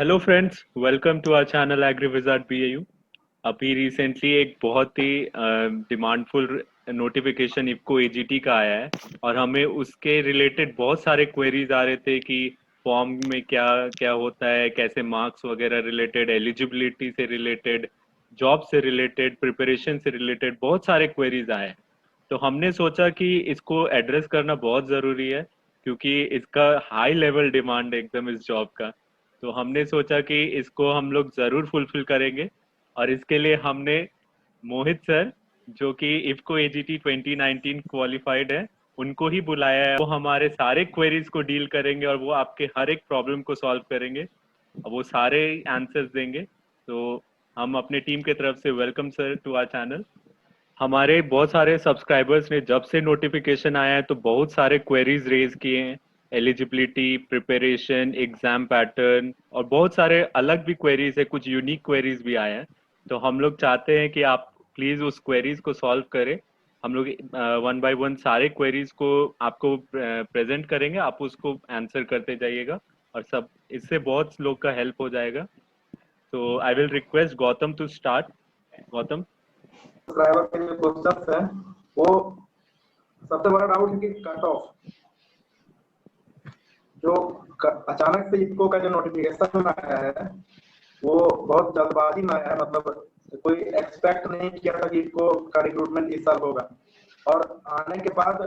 Hello friends, welcome to our channel Agri Wizard BAU. अभी recently एक बहुत ही डिमांडफुल नोटिफिकेशन इफको एजीटी का आया है और हमें उसके रिलेटेड बहुत सारे क्वेरीज आ रहे थे कि फॉर्म में क्या क्या होता है, कैसे मार्क्स वगैरह रिलेटेड, एलिजिबिलिटी से रिलेटेड, जॉब से रिलेटेड, प्रिपरेशन से रिलेटेड बहुत सारे क्वेरीज आए हैं। तो हमने सोचा कि इसको एड्रेस करना बहुत ज़रूरी है क्योंकि इसका हाई लेवल डिमांड है एकदम इस जॉब का। तो हमने सोचा कि इसको हम लोग ज़रूर फुलफिल करेंगे और इसके लिए हमने मोहित सर, जो कि इफ्को एजीटी 2019 क्वालिफाइड है, उनको ही बुलाया है। वो हमारे सारे क्वेरीज को डील करेंगे और वो आपके हर एक प्रॉब्लम को सॉल्व करेंगे और वो सारे आंसर्स देंगे। तो हम अपने टीम के तरफ से welcome sir to our channel. हमारे बहुत सारे सब्सक्राइबर्स ने जब से नोटिफिकेशन आया है तो बहुत सारे क्वेरीज रेज किए हैं, एलिजिबिलिटी, प्रिपरेशन, एग्जाम पैटर्न और बहुत सारे अलग भी क्वेरीज है, कुछ यूनिक क्वेरीज भी आए हैं। तो हम लोग चाहते हैं कि आप प्लीज़ उस क्वेरीज को सॉल्व करें। हम लोग वन बाय वन सारे क्वेरीज को आपको प्रेजेंट करेंगे, आप उसको आंसर करते जाइएगा और सब इससे बहुत लोग का हेल्प हो जाएगा। तो I will request Gautam to start. Gautam. Subscriber के जो क्वेश्चंस हैं वो सबसे बड़ा डाउट है कि कट ऑफ जो अचानक से इफको का जो नोटिफिकेशन आया है वो बहुत जल्दबाजी में आया है। मतलब कोई एक्सपेक्ट नहीं किया था कि इफको का रिक्रूटमेंट इस साल होगा और आने के बाद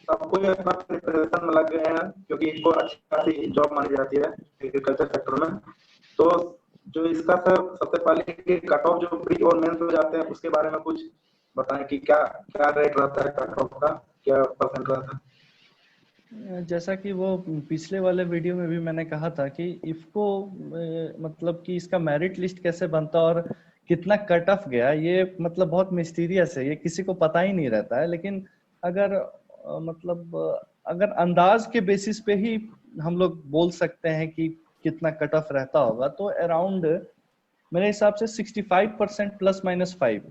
सब कोई अपना प्रिपरेशन में लग गए हैं क्योंकि इफको अच्छी खासी जॉब मानी जाती है एग्रीकल्चर सेक्टर में। तो जो इसका सर सबसे पहले कि कट ऑफ जो प्री और मेंस हो जाते हैं उसके बारे में कुछ बताएं कि क्या क्या रेट रहता है कट ऑफ का, क्या परसेंट रहता है। जैसा कि वो पिछले वाले वीडियो में भी मैंने कहा था कि इफको मतलब कि इसका मेरिट लिस्ट कैसे बनता और कितना कट ऑफ गया, ये मतलब बहुत मिस्टीरियस है, ये किसी को पता ही नहीं रहता है। लेकिन अगर मतलब अगर अंदाज के बेसिस पे ही हम लोग बोल सकते हैं कि कितना कट ऑफ रहता होगा, तो अराउंड मेरे हिसाब से 65% ±5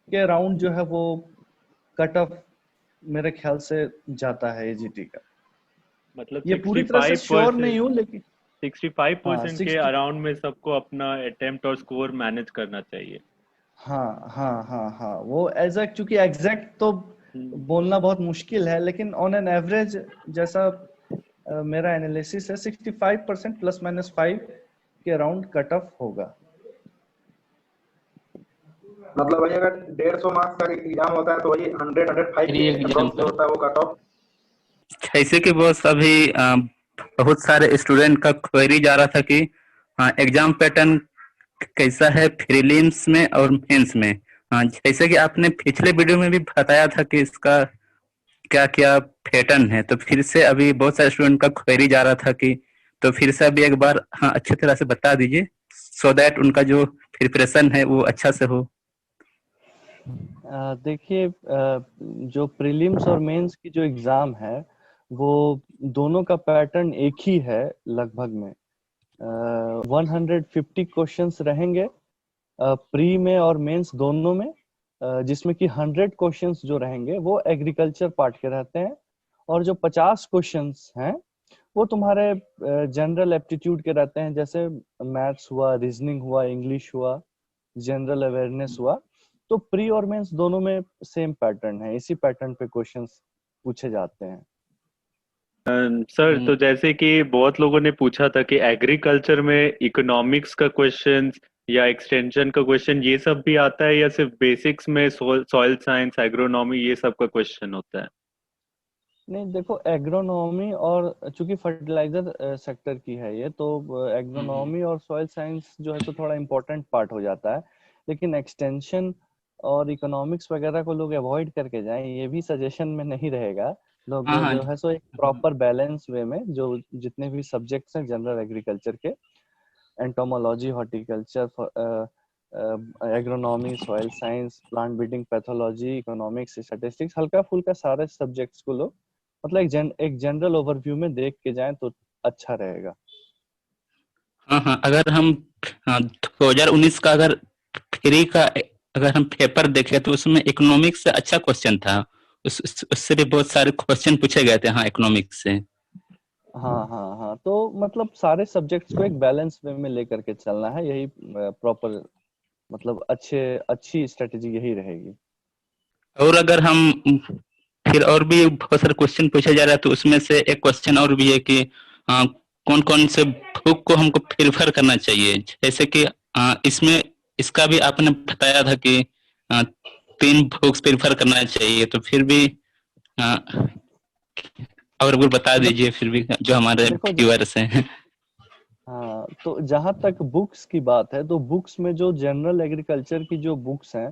के अराउंड जो है वो कट ऑफ मेरे ख्याल से जाता है एजीटी का। मतलब ये पूरी तरह से श्योर नहीं हूँ लेकिन 65% के अराउंड में सबको अपना अटेम्प्ट और स्कोर मैनेज करना चाहिए। हाँ, वो एग्जैक्ट, चूंकि एग्जैक्ट तो बोलना बहुत मुश्किल है, लेकिन ऑन एन एवरेज जैसा मेरा एनालिसिस है 65% ±5 के अराउंड कट ऑफ होगा। मतलब वही अगर 150 मार्क्स का एग्जाम होता है तो वही 100-105 के अप्रोक्स जो होता है वो कट ऑफ। जैसे कि वो सभी बहुत सारे स्टूडेंट का क्वेरी जा रहा था कि एग्जाम पैटर्न कैसा है प्रीलिम्स में और मेंस में। जैसे कि आपने पिछले वीडियो में भी बताया था कि इसका क्या क्या पैटर्न है, तो फिर से अभी बहुत सारे स्टूडेंट का क्वेरी जा रहा था कि तो फिर से अभी एक बार अच्छी तरह से बता दीजिए सो दैट उनका जो प्रिपरेशन है वो अच्छा से हो। देखिए, जो प्रीलिम्स और मेंस की जो एग्जाम है वो दोनों का पैटर्न एक ही है लगभग में। 150 क्वेश्चंस रहेंगे प्री में और मेंस दोनों में, जिसमें कि 100 क्वेश्चंस जो रहेंगे वो एग्रीकल्चर पार्ट के रहते हैं और जो 50 क्वेश्चंस हैं वो तुम्हारे जनरल एप्टीट्यूड के रहते हैं, जैसे मैथ्स हुआ, रीजनिंग हुआ, इंग्लिश हुआ, जनरल अवेयरनेस हुआ। तो प्री और मेंस दोनों में सेम पैटर्न है, इसी पैटर्न पे क्वेश्चंस पूछे जाते हैं। सर, तो जैसे कि बहुत लोगों ने पूछा था कि एग्रीकल्चर में इकोनॉमिक्स का क्वेश्चन या एक्सटेंशन का क्वेश्चन ये सब भी आता है या सिर्फ बेसिक्स में सॉइल साइंस, एग्रोनॉमी ये सब का क्वेश्चन होता है? नहीं, देखो, एग्रोनॉमी और चूंकि फर्टिलाइजर सेक्टर की है ये, तो एग्रोनॉमी और सॉइल साइंस जो है तो थोड़ा इम्पोर्टेंट पार्ट हो जाता है। लेकिन एक्सटेंशन और इकोनॉमिक्स वगैरह को लोग अवॉइड करके जाएं, ये भी सजेशन में नहीं रहेगा। लोग जो है सो एक प्रॉपर बैलेंस वे में जो जितने भी सब्जेक्ट्स हैं जनरल एग्रीकल्चर के, entomology, horticulture, agronomy, soil science, plant breeding, pathology, economics, statistics, हल्का फुल्का सारे सब्जेक्ट्स को लोग मतलब एक जनरल ओवरव्यू में देख के जाएं तो अच्छा रहेगा। अगर हम 2019 का अगर फ्री का अगर हम पेपर देखें तो उसमें इकोनॉमिक्स से अच्छा क्वेश्चन था। उससे भी बहुत सारे क्वेश्चन पूछे गए थे इकोनॉमिक्स से। हाँ हाँ हाँ, तो मतलब सारे सब्जेक्ट्स को एक बैलेंस वे में लेकर के चलना है, यही प्रॉपर मतलब अच्छी स्ट्रेटेजी यही रहेगी। और अगर हम फिर और भी बहुत सारे क्वेश्चन पूछा जा रहा है, तो उसमें से एक क्वेश्चन और भी है कि कौन कौन से बुक को हमको प्रेफर करना चाहिए। जैसे कि इसमें इसका भी आपने बताया था कि 3 बुक्स प्रेफर करना चाहिए, तो फिर भी अ, और वो बता देख दीजिए फिर भी जो हमारे देखो व्यूअर्स हैं। हाँ, तो जहां तक बुक्स की बात है, तो बुक्स में जो जनरल एग्रीकल्चर की जो बुक्स हैं,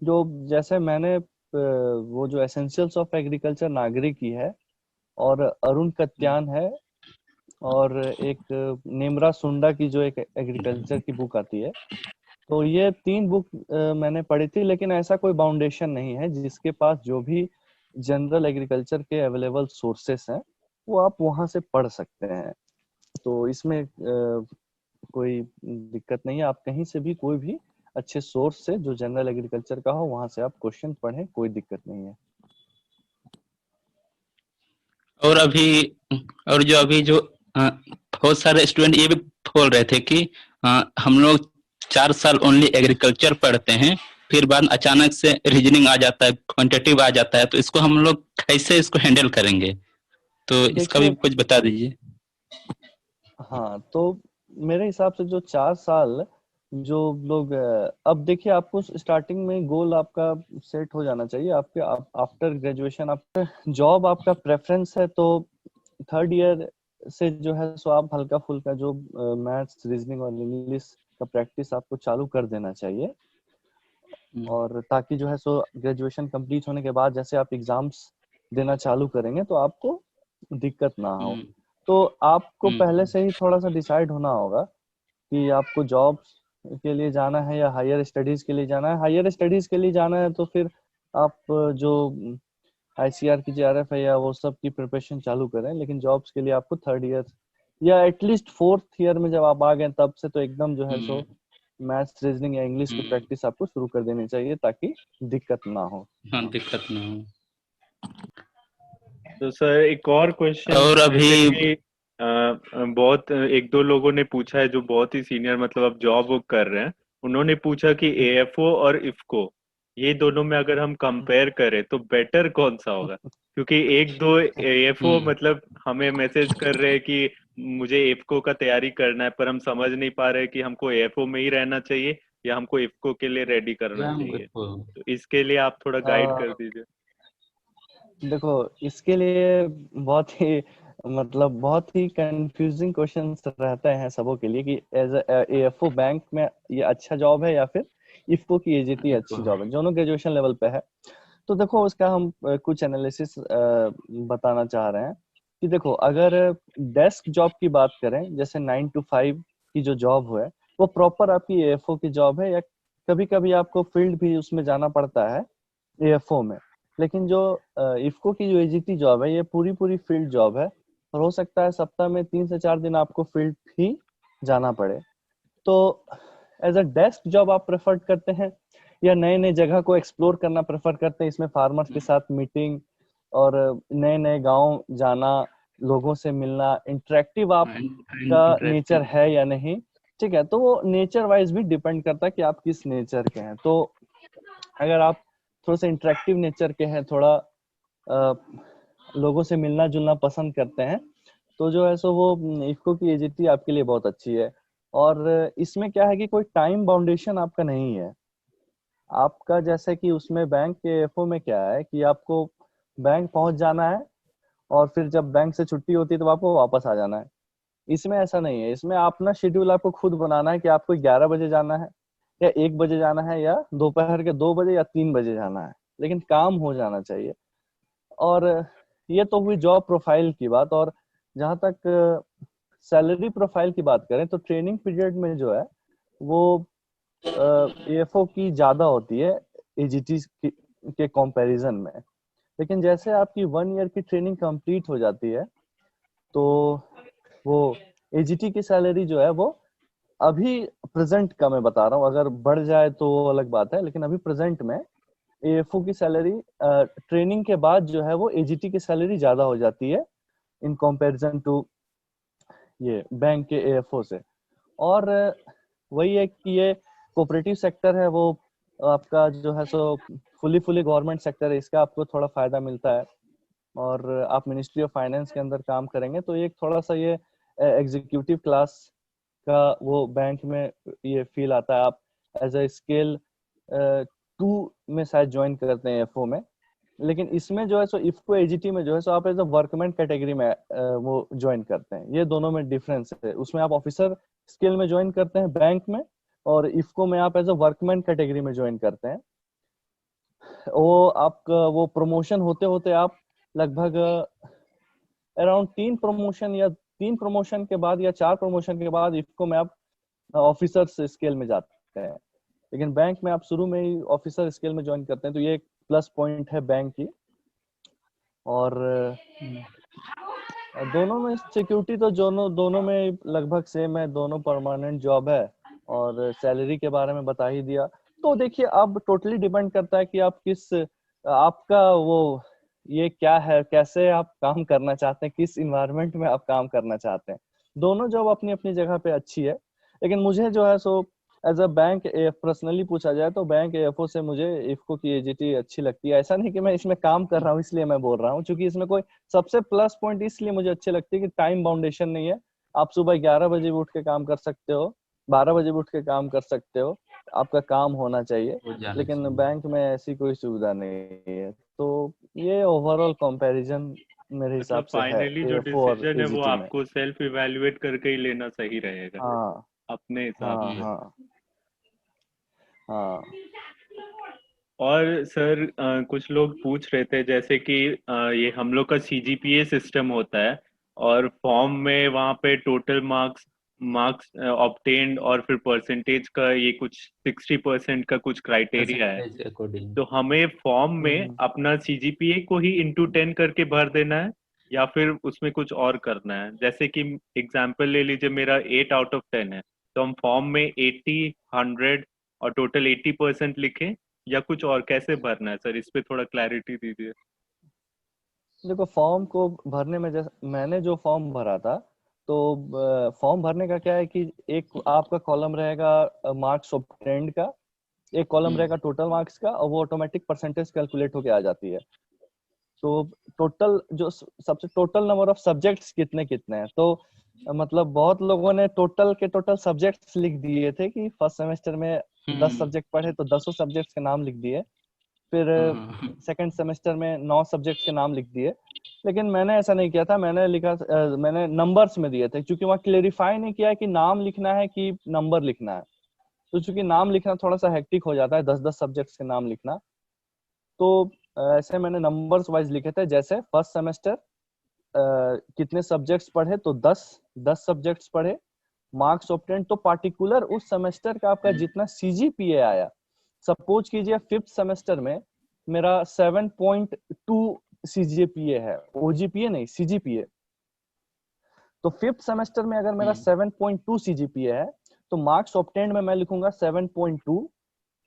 जो जैसे मैंने वो जो एसेंशियल्स ऑफ एग्रीकल्चर नागरी की है, और अरुण कत्यान है, और एक नेमरा सुंडा की जो एक एग्रीकल्चर की बुक आती है, तो ये 3 बुक मैंने पढ़ी थी। लेकिन ऐसा कोई बाउंडेशन नहीं है, जिसके पास जो भी जनरल एग्रीकल्चर के अवेलेबल सोर्सेस हैं वो आप वहां से पढ़ सकते हैं। तो इसमें कोई दिक्कत नहीं है, आप कहीं से भी कोई भी अच्छे सोर्स से जो जनरल एग्रीकल्चर का हो वहां से आप क्वेश्चन पढ़ें, कोई दिक्कत नहीं है। और अभी और जो अभी जो बहुत सारे स्टूडेंट ये भी बोल रहे थे कि हम लोग 4 साल ओनली एग्रीकल्चर पढ़ते हैं, फिर बाद में अचानक से रीजनिंग आ जाता है, क्वांटिटेटिव आ जाता है, तो इसको हम लोग कैसे इसको हैंडल करेंगे, तो इसका भी देखिए, कुछ बता दीजिए। हाँ, तो मेरे हिसाब से जो 4 साल जो लोग अब देखिए, आपको स्टार्टिंग में गोल आपका सेट हो जाना चाहिए। आपके आफ्टर ग्रेजुएशन आपका जॉब आपका प्रेफरेंस है, तो 3rd ईयर से जो है सो आप हल्का फुल्का जो मैथ्स, रीजनिंग और इंग्लिश का प्रैक्टिस आपको चालू कर देना चाहिए। और ताकि जो है सो ग्रेजुएशन कंप्लीट होने के बाद जैसे आप एग्जाम्स देना चालू करेंगे तो आपको दिक्कत ना हो। हम्म, तो आपको पहले हम्म, से ही थोड़ा सा डिसाइड होना होगा कि आपको जॉब के लिए जाना है या हायर स्टडीज के लिए जाना है। हायर स्टडीज के लिए जाना है तो फिर आप जो आईसीआर की जेआरएफ है या वो सब की प्रिपरेशन चालू करें। लेकिन जॉब्स के लिए आपको 3rd ईयर या एटलीस्ट 4th ईयर में जब आप आ गए तब से तो एकदम जो है हम्म, सो मैथ्स, रीजनिंग या इंग्लिश की हम्म, प्रैक्टिस आपको शुरू कर देनी चाहिए, ताकि दिक्कत ना हो। हाँ, दिक्कत ना हो। तो सर एक और क्वेश्चन, और जैसे अभी कि बहुत एक दो लोगों ने पूछा है जो बहुत ही सीनियर मतलब अब जॉब वो कर रहे हैं, उन्होंने पूछा कि एएफओ और इफको, ये दोनों में अगर हम कंपेयर करें तो बेटर कौन सा होगा? क्योंकि एक दो एएफओ हम्म, मतलब हमें मैसेज कर रहे हैं कि मुझे इफको का तैयारी करना है, पर हम समझ नहीं पा रहे कि हमको एएफओ में ही रहना चाहिए या हमको इफको के लिए रेडी करना एग्जाम चाहिए। तो इसके लिए आप थोड़ा गाइड कर दीजिए। देखो, इसके लिए बहुत ही मतलब बहुत ही कंफ्यूजिंग क्वेश्चंस रहते हैं सबों के लिए कि एज एएफओ बैंक में ये अच्छा जॉब है या फिर इफको की एजीटी अच्छी जॉब है। दोनों ग्रेजुएशन लेवल पे है। तो देखो, उसका हम कुछ एनालिसिस बताना चाह रहे हैं कि देखो, अगर डेस्क जॉब की बात करें, जैसे 9 to 5 की जो जॉब है वो प्रॉपर आपकी एएफओ की जॉब है, या कभी कभी आपको फील्ड भी उसमें जाना पड़ता है एएफओ में। लेकिन जो इफको की जो एजीटी जॉब है ये पूरी पूरी फील्ड जॉब है, और हो सकता है सप्ताह में 3 से 4 दिन आपको फील्ड भी जाना पड़े। तो एज अ डेस्क जॉब आप प्रेफर करते हैं या नए नए जगह को एक्सप्लोर करना प्रेफर करते हैं, इसमें फार्मर्स के साथ मीटिंग और नए नए गांव जाना, लोगों से मिलना, इंटरेक्टिव आपका नेचर इंटरेक्टिव। है या नहीं? ठीक है, तो वो नेचर वाइज भी डिपेंड करता है कि आप किस नेचर के हैं। तो अगर आप थोड़ा सा इंटरेक्टिव नेचर के हैं, थोड़ा अ, लोगों से मिलना जुलना पसंद करते हैं, तो जो है सो वो इफको की एजीटी आपके लिए बहुत अच्छी है। और इसमें क्या है कि कोई टाइम बाउंडेशन आपका नहीं है। आपका जैसे कि उसमें बैंक के एफओ में क्या है कि आपको बैंक पहुंच जाना है, और फिर जब बैंक से छुट्टी होती है तो आपको वापस आ जाना है। इसमें ऐसा नहीं है। इसमें अपना शेड्यूल आपको खुद बनाना है कि आपको 11 बजे जाना है या 1 बजे जाना है या दोपहर के 2 बजे या 3 बजे जाना है, लेकिन काम हो जाना चाहिए। और ये तो हुई जॉब प्रोफाइल की बात। और जहाँ तक सैलरी प्रोफाइल की बात करें, तो ट्रेनिंग पीरियड में जो है वो एएफओ की ज्यादा होती है एजीटी के कंपैरिजन में। लेकिन जैसे आपकी 1 ईयर की ट्रेनिंग कंप्लीट हो जाती है, तो वो एजीटी की सैलरी जो है वो अभी प्रेजेंट का मैं बता रहा हूँ, अगर बढ़ जाए तो वो अलग बात है, लेकिन अभी प्रेजेंट में एएफओ की सैलरी ट्रेनिंग के बाद जो है वो एजीटी की सैलरी ज्यादा हो जाती है इन कंपैरिजन टू ये बैंक के एएफओ से। और वही है कि ये कोऑपरेटिव सेक्टर है, वो आपका जो है सो फुली गवर्नमेंट सेक्टर है, इसका आपको थोड़ा फायदा मिलता है। और आप मिनिस्ट्री ऑफ फाइनेंस के अंदर काम करेंगे तो एक थोड़ा सा ये एग्जीक्यूटिव क्लास का वो बैंक में ये फील आता है। आप एज अ स्केल 2 में शायद ज्वाइन करते हैं एफओ में, लेकिन इसमें जो है सो इफको एजीटी में जो है सो आप एज अ वर्कमैन कैटेगरी में वो ज्वाइन करते हैं। ये दोनों में डिफरेंस है। उसमें आप ऑफिसर स्केल में ज्वाइन करते हैं बैंक में, और इफको में आप एज अ वर्कमैन कैटेगरी में ज्वाइन करते हैं। वो आपका वो प्रमोशन होते होते आप लगभग अराउंड 3 प्रमोशन के बाद या 4 प्रमोशन के बाद इफको में आप ऑफिसर्स स्केल में जाते हैं। लेकिन बैंक में आप शुरू में ही ऑफिसर स्केल में ज्वाइन करते हैं, तो ये एक प्लस पॉइंट है बैंक की। और दोनों में सिक्योरिटी तो दोनों में लगभग सेम है, दोनों परमानेंट जॉब है। और सैलरी के बारे में बता ही दिया। तो देखिए अब टोटली डिपेंड करता है कि आप किस आपका वो ये क्या है, कैसे आप काम करना चाहते हैं, किस इन्वायरमेंट में आप काम करना चाहते हैं। दोनों जॉब अपनी अपनी जगह पे अच्छी है, लेकिन मुझे जो है सो एज अ बैंक पर्सनली पूछा जाए तो बैंक एएफओ से मुझे इफको की एजीटी अच्छी लगती है। ऐसा नहीं कि मैं इसमें काम कर रहा हूँ इसलिए मैं बोल रहा हूँ, क्योंकि इसमें कोई सबसे प्लस पॉइंट इसलिए मुझे अच्छी लगती है कि टाइम बाउंडेशन नहीं है। आप सुबह 11 बजे भी उठ के काम कर सकते हो, 12 बजे भी उठ के काम कर सकते हो, आपका काम होना चाहिए। हो जाना लेकिन चाहिए। बैंक में ऐसी कोई सुविधा नहीं है। तो ये ओवरऑल कंपैरिजन मेरे मतलब हिसाब से है फाइनली जो एएफओ और डिसीजन है वो एजीटी में। आपको सेल्फ इवैल्यूएट करके ही लेना सही रहेगा हाँ अपने हिसाब हाँ से। हाँ हाँ। और सर कुछ लोग पूछ रहे थे जैसे कि ये हम लोग का सीजीपीए सिस्टम होता है और फॉर्म में वहाँ पे टोटल मार्क्स मार्क्स ऑब्टेन्ड और फिर परसेंटेज का ये कुछ 60% का कुछ क्राइटेरिया है। Percentage according. तो हमें फॉर्म में हम्म। अपना सीजीपीए को ही इंटू 10 करके भर देना है या फिर उसमें कुछ और करना है? जैसे कि एग्जाम्पल ले लीजिए, मेरा 8/10 है, तो हम फॉर्म में 80, 100 और टोटल 80% लिखें या कुछ और कैसे भरना है सर? इस पे थोड़ा क्लैरिटी दीजिए। देखो फॉर्म को भरने में, जैसे मैंने जो फॉर्म भरा था, तो फॉर्म भरने का क्या है कि एक आपका कॉलम रहेगा मार्क्स ऑब्टेन्ड का, एक कॉलम रहेगा टोटल मार्क्स का, और वो ऑटोमेटिक परसेंटेज कैलकुलेट होके आ जाती है। तो टोटल जो सबसे टोटल नंबर ऑफ सब्जेक्ट्स कितने कितने हैं, तो मतलब बहुत लोगों ने टोटल के टोटल सब्जेक्ट्स लिख दिए थे कि फर्स्ट सेमेस्टर में 10 सब्जेक्ट पढ़े तो 10 सब्जेक्ट्स के नाम लिख दिए। फिर सेकंड सेमेस्टर में 9 सब्जेक्ट्स के नाम लिख दिए। लेकिन मैंने ऐसा नहीं किया था, मैंने लिखा मैंने नंबर्स में दिए थे, क्योंकि वहाँ क्लेरिफाई नहीं किया है कि नाम लिखना है कि नंबर लिखना है। तो चूंकि नाम लिखना थोड़ा सा हेक्टिक हो जाता है, 10-10 सब्जेक्ट्स के नाम लिखना, तो ऐसे मैंने नंबर्स वाइज लिखे थे। जैसे फर्स्ट सेमेस्टर कितने सब्जेक्ट्स पढ़े, तो 10 सब्जेक्ट्स पढ़े। मार्क्स ऑब्टेन, तो पार्टिकुलर उस सेमेस्टर का आपका जितना सीजीपीए आया। सपोज कीजिए फिफ्थ सेमेस्टर में मेरा 7.2 सीजीपीए है, ओजीपीए नहीं सीजीपीए। तो फिफ्थ सेमेस्टर में अगर मेरा 7.2 सीजीपीए है, तो मार्क्स ऑब्टेन्ड में मैं लिखूंगा 7.2।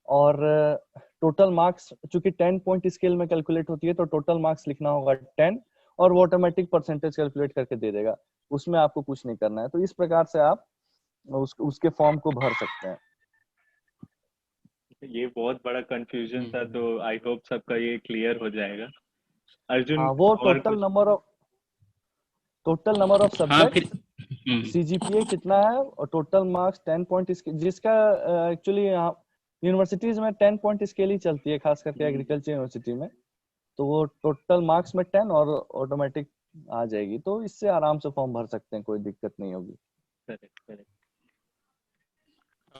और टोटल मार्क्स चूंकि 10 पॉइंट स्केल में कैलकुलेट होती है, तो टोटल मार्क्स लिखना होगा 10, और वो ऑटोमेटिक परसेंटेज कैलकुलेट करके दे देगा, उसमें आपको कुछ नहीं करना है। तो इस प्रकार से आप उसके फॉर्म को भर सकते हैं। ये बहुत बड़ा कंफ्यूजन था, तो आई होप सबका ये क्लियर हो जाएगा। अर्जुन, हाँ, वो और कुछ? टोटल नंबर ऑफ हाँ फिर सब्जेक्ट्स, सीजीपीए कितना है, और टोटल मार्क्स 10 पॉइंट जिसका एक्चुअली यहाँ यूनिवर्सिटीज में 10 पॉइंट स्केल ही चलती है, खास करके एग्रीकल्चर यूनिवर्सिटी में। तो वो टोटल मार्क्स में 10 और ऑटोमेटिक आ जाएगी, तो इससे आराम से फॉर्म भर सकते हैं, कोई दिक्कत नहीं होगी। Correct correct.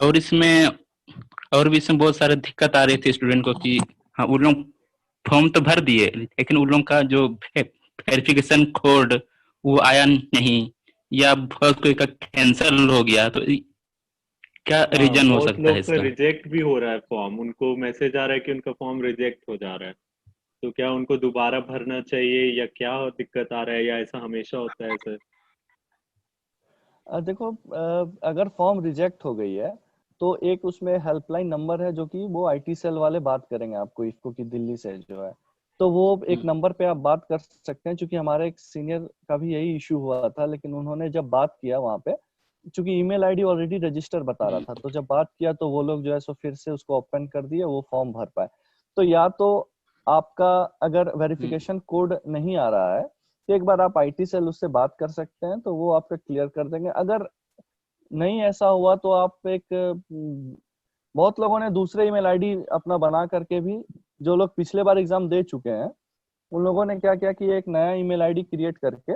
और भी इसमें बहुत सारे दिक्कत आ रही थी स्टूडेंट को कि हाँ उन लोग फॉर्म तो भर दिए, लेकिन उन लोगों का जो वेरिफिकेशन कोड वो आया नहीं, या बहुत कोई का कैंसिल हो गया। तो क्या हाँ, रीजन हो बहुत सकता है लोग का इसका? रिजेक्ट भी हो रहा है फॉर्म, उनको मैसेज आ रहा है कि उनका फॉर्म रिजेक्ट हो जा रहा है। तो क्या उनको दोबारा भरना चाहिए या क्या दिक्कत आ रहा है, या ऐसा हमेशा होता है सर? देखो अगर फॉर्म रिजेक्ट हो गई है, तो एक उसमें हेल्पलाइन नंबर है, जो कि वो आईटी सेल वाले बात करेंगे आपको, इसको की दिल्ली से जो है। तो वो एक हम्म। नंबर पे आप बात कर सकते हैं। क्योंकि हमारे एक सीनियर का भी यही इशू हुआ था, लेकिन उन्होंने जब बात किया वहाँ पे, क्योंकि ईमेल आईडी ऑलरेडी रजिस्टर बता रहा था, तो जब बात किया तो वो लोग जो है सो फिर से उसको ओपन कर दिए, वो फॉर्म भर पाए। तो या तो आपका अगर वेरिफिकेशन कोड नहीं आ रहा है तो एक बार आप आईटी सेल उससे बात कर सकते हैं, तो वो आपका क्लियर कर देंगे। अगर नहीं ऐसा हुआ तो आप एक बहुत लोगों ने दूसरे ईमेल आईडी अपना बना करके भी, जो लोग पिछले बार एग्जाम दे चुके हैं, उन लोगों ने क्या किया कि एक नया ईमेल आईडी क्रिएट करके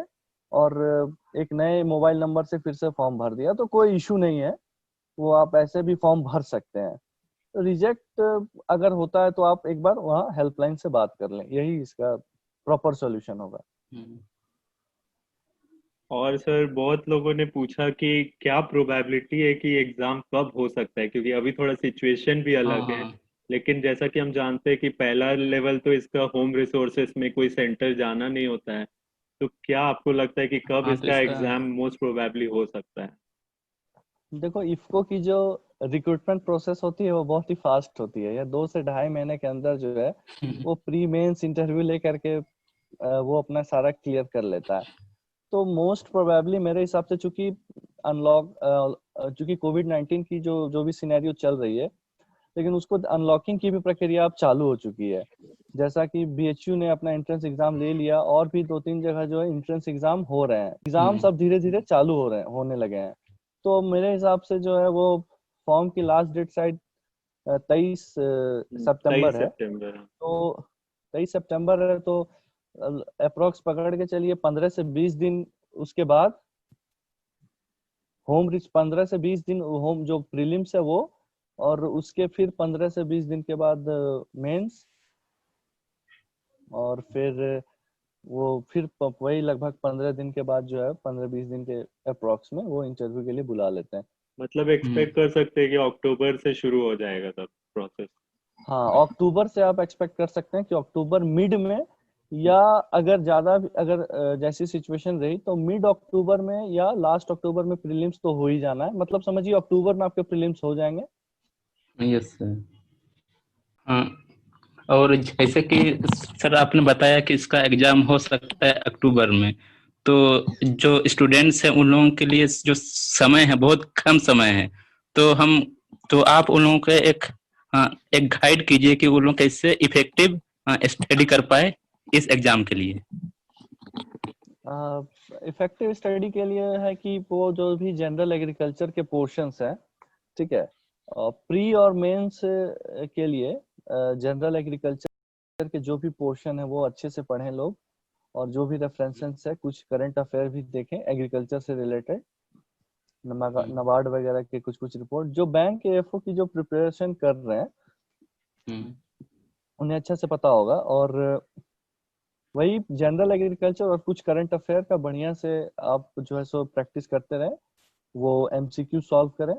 और एक नए मोबाइल नंबर से फिर से फॉर्म भर दिया। तो कोई इशू नहीं है, वो आप ऐसे भी फॉर्म भर सकते हैं। रिजेक्ट अगर होता है तो आप एक बार वहाँ हेल्पलाइन से बात कर लें, यही इसका प्रॉपर सॉल्यूशन होगा। और सर बहुत लोगों ने पूछा कि क्या प्रोबेबिलिटी है कि एग्जाम कब हो सकता है, क्योंकि अभी थोड़ा सिचुएशन भी हाँ अलग है। हाँ लेकिन जैसा कि हम जानते हैं कि पहला लेवल तो इसका होम रिसोर्सेस में कोई सेंटर जाना नहीं होता है, तो क्या आपको लगता है कि कब हाँ। तो इसका इसका एग्जाम मोस्ट प्रोबेबली हो सकता है? देखो, इफ्को की जो रिक्रूटमेंट प्रोसेस होती है वो बहुत ही फास्ट होती है। या 2 से ढाई महीने के अंदर जो है वो प्री मेंस इंटरव्यू लेकर के वो अपना सारा क्लियर कर लेता है। तो मोस्ट प्रोबेबली मेरे हिसाब से, चूंकि अनलॉक चूंकि कोविड-19 की जो जो भी सिनेरियो चल रही है, लेकिन उसको अनलॉकिंग की भी प्रक्रिया अब चालू हो चुकी है। जैसा कि बीएचयू ने अपना एंट्रेंस एग्जाम ले लिया, और भी 2-3 जगह जो है एंट्रेंस एग्जाम हो रहे हैं, एग्जाम सब धीरे धीरे चालू हो रहे हैं, होने लगे हैं। तो मेरे हिसाब से जो है वो फॉर्म की लास्ट डेट शायद 23 तेईस सितंबर है। सितंबर तो 23 सितंबर है, तो अप्रोक्स पकड़ के चलिए 15 से 20 दिन उसके बाद होम रिच 15 से 20 दिन होम जो प्रीलिम्स है वो, और उसके फिर 15 से 20 दिन के बाद मेंस, और फिर वो फिर वही लगभग 15 दिन के बाद जो है 15-20 दिन के अप्रोक्स में वो इंटरव्यू के लिए बुला लेते हैं। मतलब एक्सपेक्ट कर सकते हैं कि अक्टूबर से शुरू हो जाएगा तब प्रोसेस? हाँ, अक्टूबर से आप एक्सपेक्ट कर सकते हैं कि अक्टूबर मिड में, या अगर ज्यादा अगर जैसी सिचुएशन रही तो मिड अक्टूबर में या लास्ट अक्टूबर में प्रीलिम्स तो हो ही जाना है। मतलब समझिए अक्टूबर में आपके प्रीलिम्स हो जाएंगे। Yes sir. हाँ। और जैसे कि सर आपने बताया कि इसका एग्जाम हो सकता है अक्टूबर में, तो जो स्टूडेंट्स हैं उन लोगों के लिए जो समय है बहुत कम समय है, तो हम तो आप उन लोगों को एक गाइड कीजिए कि उन लोग कैसे इफेक्टिव स्टडी कर पाए इस एग्जाम के लिए। इफेक्टिव स्टडी के लिए है कि वो जो भी जनरल एग्रीकल्चर के पोर्शंस हैं, ठीक है, प्री और मेंस के लिए जनरल एग्रीकल्चर के जो भी पोर्शन है वो अच्छे से पढ़ें लोग, और जो भी रेफरेंसेस है कुछ करंट अफेयर भी देखें एग्रीकल्चर से रिलेटेड, नबार्ड वगैरह के कुछ कुछ रिपोर्ट। जो बैंक एएफओ की जो प्रिपरेशन कर रहे हैं उन्हें अच्छा से पता होगा, और वही जनरल एग्रीकल्चर और कुछ करंट अफेयर का बढ़िया से आप जो है सो प्रैक्टिस करते रहें, वो एमसीक्यू सॉल्व करें,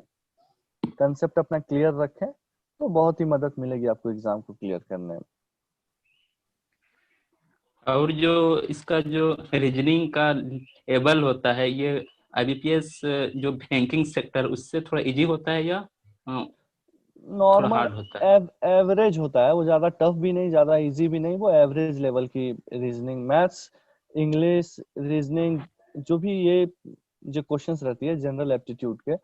कंसेप्ट अपना क्लियर रखें, तो बहुत ही मदद मिलेगी आपको एग्जाम को क्लियर करने में। और जो इसका जो रीजनिंग का लेवल होता है, ये आईबीपीएस जो बैंकिंग सेक्टर उससे थोड़ा इजी होता है या थोड़ा नॉर्मल हार्ड होता है? एवरेज होता है, वो ज्यादा टफ भी नहीं ज्यादा इजी भी नहीं, वो एवरेज लेवल की रीजनिंग, मैथ्स, इंग्लिश, रीजनिंग, जो भी ये जो क्वेश्चंस रहती है जनरल एप्टीट्यूड के,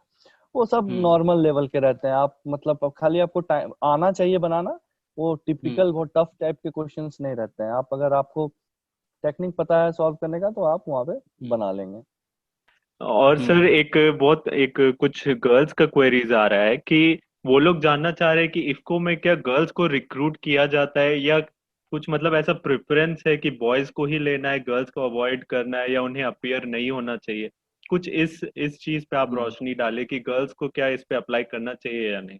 वो सब नॉर्मल लेवल के रहते हैं। आप मतलब अब खाली आपको टाइम आना चाहिए बनाना, वो टिपिकल वो टफ टाइप के क्वेश्चंस नहीं रहते हैं। आप अगर आपको टेक्निक पता है सॉल्व करने का तो आप वहाँ पे बना लेंगे। और सर एक कुछ गर्ल्स का क्वेरीज आ रहा है कि वो लोग जानना चाह रहे हैं कि इफ्को में क्या गर्ल्स को रिक्रूट किया जाता है, या कुछ मतलब ऐसा प्रेफरेंस है कि बॉयज को ही लेना है, गर्ल्स को अवॉइड करना है, या उन्हें अपीयर नहीं होना चाहिए? कुछ इस चीज पे आप रोशनी डालें कि गर्ल्स को क्या इस पे अप्लाई करना चाहिए या नहीं।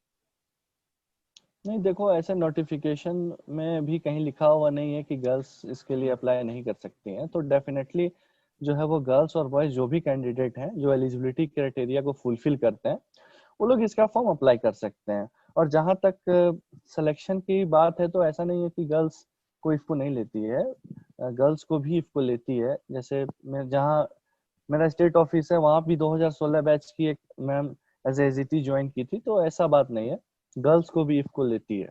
नहीं, देखो, ऐसे नोटिफिकेशन में भी कहीं लिखा हुआ नहीं है कि गर्ल्स इसके लिए अप्लाई नहीं कर सकती हैं। तो डेफिनेटली जो है वो गर्ल्स और बॉयज जो भी कैंडिडेट हैं जो एलिजिबिलिटी क्राइटेरिया को फुलफिल करते हैं, वो लोग इसका फॉर्म अप्लाई कर सकते हैं। और जहां तक सिलेक्शन की बात है तो ऐसा नहीं है कि गर्ल्स को इसको नहीं लेती है, गर्ल्स को भी इसको लेती है। जैसे मैं जहाँ मेरा स्टेट ऑफिस है वहां भी 2016 बैच की एक मैम एज एजीटी ज्वाइन की थी, तो ऐसा बात नहीं है, गर्ल्स को भी इसको लेती है।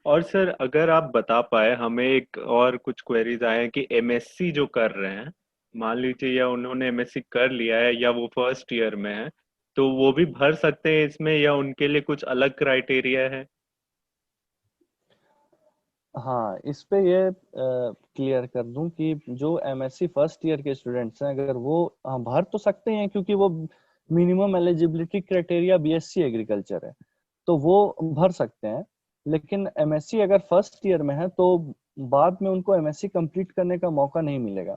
और सर अगर आप बता पाए हमें, एक और कुछ क्वेरीज आए हैं कि एमएससी जो कर रहे हैं, मान लीजिए या उन्होंने एमएससी कर लिया है या वो फर्स्ट ईयर में है, तो वो भी भर सकते हैं इसमें या उनके लिए कुछ अलग क्राइटेरिया है? हाँ, इस पे ये क्लियर कर दूं कि जो एमएससी फर्स्ट ईयर के स्टूडेंट्स हैं, अगर वो भर तो सकते हैं, क्योंकि वो minimum eligibility criteria BSc agriculture है, तो वो भर सकते हैं। लेकिन एमएससी अगर फर्स्ट ईयर में है तो बाद में उनको एमएससी कंप्लीट करने का मौका नहीं मिलेगा।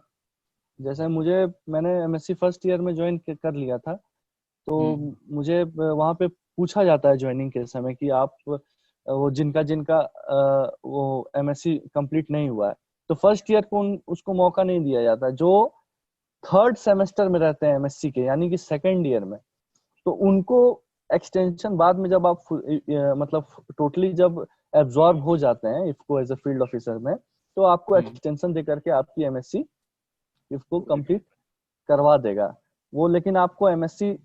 जैसे मैंने एमएससी फर्स्ट ईयर में ज्वाइन कर लिया था, तो मुझे वहां पे पूछा जाता है ज्वाइनिंग के समय कि आप वो जिनका जिनका वो एमएससी कंप्लीट नहीं हुआ है, तो फर्स्ट ईयर को उसको मौका नहीं दिया जाता। जो थर्ड सेमेस्टर में रहते हैं एमएससी के, यानी कि सेकेंड ईयर में, तो उनको एक्सटेंशन बाद में, जब आप मतलब टोटली जब एब्जॉर्ब हो जाते हैं IFFCO as a field officer में, तो आपको एक्सटेंशन दे करके आपकी एमएससी इफको कंप्लीट करवा देगा वो। लेकिन आपको एमएससी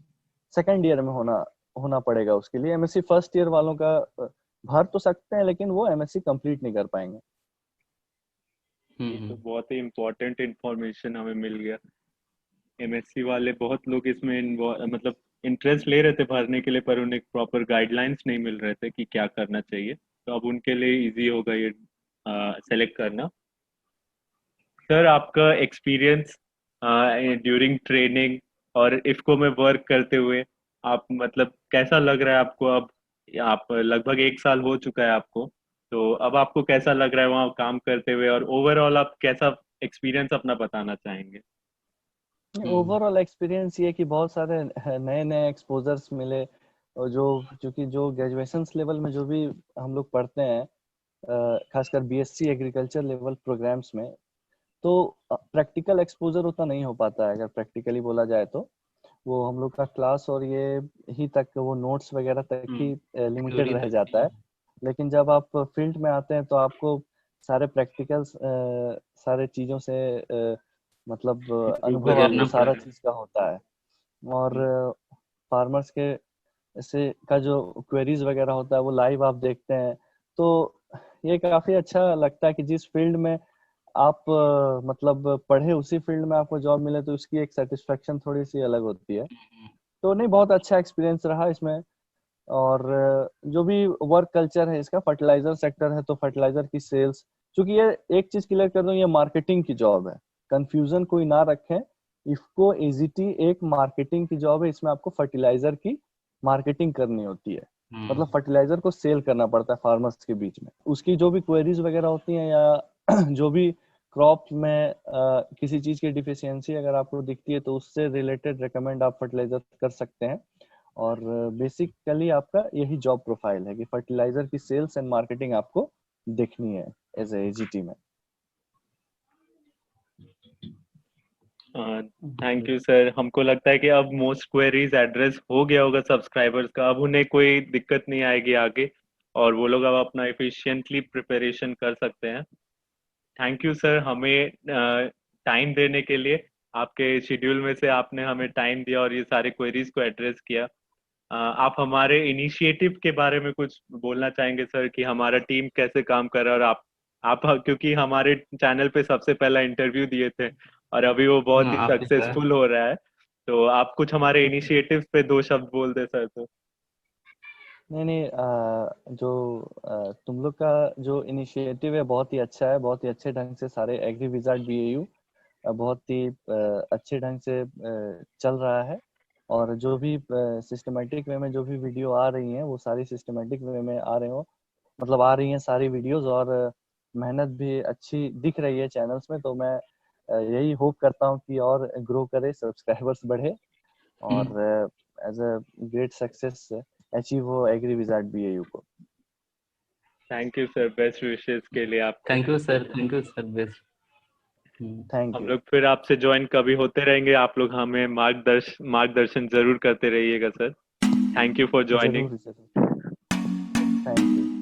सेकेंड ईयर में होना पड़ेगा उसके लिए। एमएससी फर्स्ट ईयर वालों का भर तो सकते हैं, लेकिन वो एमएससी कंप्लीट नहीं कर पाएंगे। ये तो बहुत ही इम्पोर्टेंट इंफॉर्मेशन हमें मिल गया। एमएससी वाले बहुत लोग इसमें मतलब इंटरेस्ट ले रहे थे भरने के लिए, पर उन्हें प्रॉपर गाइडलाइंस नहीं मिल रहे थे कि क्या करना चाहिए, तो अब उनके लिए इजी होगा ये सेलेक्ट करना। सर आपका एक्सपीरियंस ड्यूरिंग ट्रेनिंग और इफको में वर्क करते हुए, आप मतलब कैसा लग रहा है आपको अब? आप लगभग 1 साल हो चुका है आपको, तो अब आपको कैसा लग रहा है वहाँ काम करते हुए, और ओवरऑल आप कैसा एक्सपीरियंस अपना बताना चाहेंगे? ओवरऑल एक्सपीरियंस ये कि बहुत सारे नए नए एक्सपोजर्स मिले, और जो ग्रेजुएशन लेवल में जो भी हम लोग पढ़ते हैं, खासकर बीएससी एग्रीकल्चर लेवल प्रोग्राम्स में, तो प्रैक्टिकल एक्सपोजर उतना नहीं हो पाता है। अगर प्रैक्टिकली बोला जाए तो वो हम लोग का क्लास और ये ही तक, वो नोट्स वगैरह तक ही लिमिटेड रह जाता है। लेकिन जब आप फील्ड में आते हैं तो आपको सारे प्रैक्टिकल्स, सारे चीज़ों से मतलब अनुभव आपको सारा चीज़ का होता है। और फार्मर्स के से का जो क्वेरीज वगैरह होता है वो लाइव आप देखते हैं, तो ये काफ़ी अच्छा लगता है कि जिस फील्ड में आप मतलब पढ़े, उसी फील्ड में आपको जॉब मिले, तो उसकी एक सेटिस्फेक्शन थोड़ी सी अलग होती है। तो नहीं, बहुत अच्छा एक्सपीरियंस रहा इसमें। और जो भी वर्क कल्चर है इसका, फर्टिलाइजर सेक्टर है तो फर्टिलाइजर की सेल्स, क्योंकि ये एक चीज क्लियर कर दूं, ये मार्केटिंग की जॉब है, कंफ्यूजन कोई ना रखें। इफको एजीटी एक मार्केटिंग की जॉब है, इसमें आपको फर्टिलाइजर की मार्केटिंग करनी होती है। मतलब फर्टिलाइजर को सेल करना पड़ता है फार्मर्स के बीच में। उसकी जो भी क्वेरीज वगैरह होती हैं, या जो भी क्रॉप में किसी चीज की डिफिशियंसी अगर आपको दिखती है, तो उससे रिलेटेड रिकमेंड आप फर्टिलाइजर कर सकते हैं। और बेसिकली आपका यही जॉब प्रोफाइल है कि फर्टिलाइजर की सेल्स एंड मार्केटिंग आपको देखनी है एज ए एजीटी में। Thank you sir. हमको लगता है कि अब मोस्ट क्वेरीज एड्रेस हो गया होगा सब्सक्राइबर्स का, अब उन्हें कोई दिक्कत नहीं आएगी आगे, और वो लोग अब अपना एफिशिएंटली प्रिपरेशन कर सकते हैं। थैंक यू सर हमें टाइम देने के लिए। आपके शेड्यूल में से आपने हमें टाइम दिया और ये सारे क्वेरीज को एड्रेस किया। आप हमारे इनिशिएटिव के बारे में कुछ बोलना चाहेंगे सर, कि हमारा टीम कैसे काम कर रहा है? और आप क्योंकि हमारे चैनल पे सबसे पहला इंटरव्यू दिए थे और अभी वो बहुत ही सक्सेसफुल हो रहा है, तो आप कुछ हमारे इनिशिएटिव पे 2 शब्द बोल दे सर तो। नहीं, जो तुम लोग का जो इनिशिएटिव है बहुत ही अच्छा है। बहुत ही अच्छे ढंग से सारे एग्री विजार्ड बीएयू बहुत ही अच्छे ढंग से चल रहा है। और जो भी सिस्टमेटिक वे में जो भी वीडियो आ रही हैं, वो सारी सिस्टमेटिक वे में आ रही हैं सारी वीडियोस। और मेहनत भी अच्छी दिख रही है चैनल्स में। तो मैं यही होप करता हूँ कि और ग्रो करे, सब्सक्राइबर्स बढ़े, और as a great success achieve हो एग्री विजार्ड बीएयू को। Thank you sir, best wishes के लिए आपको। Thank you sir, best. Thank हम यू। लोग फिर आपसे ज्वाइन कभी होते रहेंगे, आप लोग हमें मार्गदर्शन जरूर करते रहिएगा sir. Thank you for joining. जरूर जरूर। Thank you.